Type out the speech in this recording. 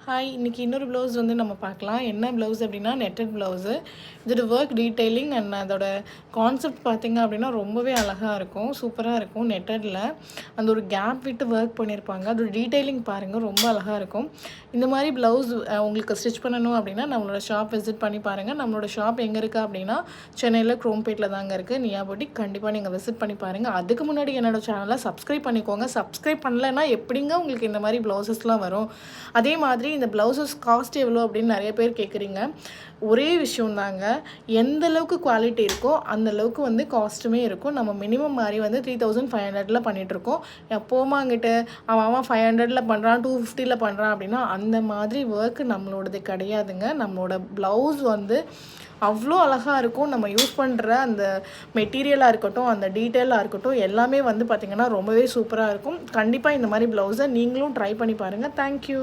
Hi, இன்றைக்கி இன்னொரு blouse வந்து நம்ம பார்க்கலாம். என்ன ப்ளவுஸ் அப்படின்னா நெட்டட் ப்ளவுஸு. இதோட ஒர்க் டீட்டெயிலிங் அண்ட் அதோட கான்செப்ட் பார்த்திங்க அப்படின்னா ரொம்பவே அழகாக இருக்கும், சூப்பராக இருக்கும். நெட்டடில் அந்த ஒரு கேப் விட்டு ஒர்க் பண்ணியிருப்பாங்க. அதோட டீட்டெயிலிங் பாருங்கள், ரொம்ப அழகாக இருக்கும். இந்த மாதிரி ப்ளவுஸ் உங்களுக்கு ஸ்டிச் பண்ணணும் அப்படின்னா நம்மளோட ஷாப் விசிட் பண்ணி பாருங்கள். நம்மளோட ஷாப் எங்கே இருக்குது அப்படின்னா சென்னையில் குரோம்பேட்டில் தாங்க இருக்குது. நியா புட்டிக். கண்டிப்பாக நீங்கள் விசிட் பண்ணி பாருங்கள். அதுக்கு முன்னாடி என்னோடய சேனலை சப்ஸ்கிரைப் பண்ணிக்கோங்க. சப்ஸ்கிரைப் பண்ணலைன்னா எப்படிங்க உங்களுக்கு இந்த மாதிரி ப்ளவுசஸ்லாம் வரும்? அதே மாதிரி இந்த ப்ளவுசஸ் காஸ்ட் எவ்வளோ அப்படின்னு நிறைய பேர் கேட்குறீங்க. ஒரே விஷயம் தாங்க, எந்த அளவுக்கு குவாலிட்டி இருக்கோ அந்த அளவுக்கு வந்து காஸ்ட்டுமே இருக்கும். நம்ம மினிமம் மாதிரி வந்து 3500 பண்ணிகிட்ருக்கோம். எப்போமாங்கிட்டு அவன் 500 பண்ணுறான், 250 பண்ணுறான் அப்படின்னா அந்த மாதிரி ஒர்க்கு நம்மளோடது கிடையாதுங்க. நம்மளோட ப்ளவுஸ் வந்து அவ்வளோ அழகாக இருக்கும். நம்ம யூஸ் பண்ணுற அந்த மெட்டீரியலாக இருக்கட்டும், அந்த டீட்டெயிலாக இருக்கட்டும், எல்லாமே வந்து பார்த்திங்கன்னா ரொம்பவே சூப்பராக இருக்கும். கண்டிப்பாக இந்த மாதிரி ப்ளவுஸை நீங்களும் ட்ரை பண்ணி பாருங்கள். தேங்க்யூ.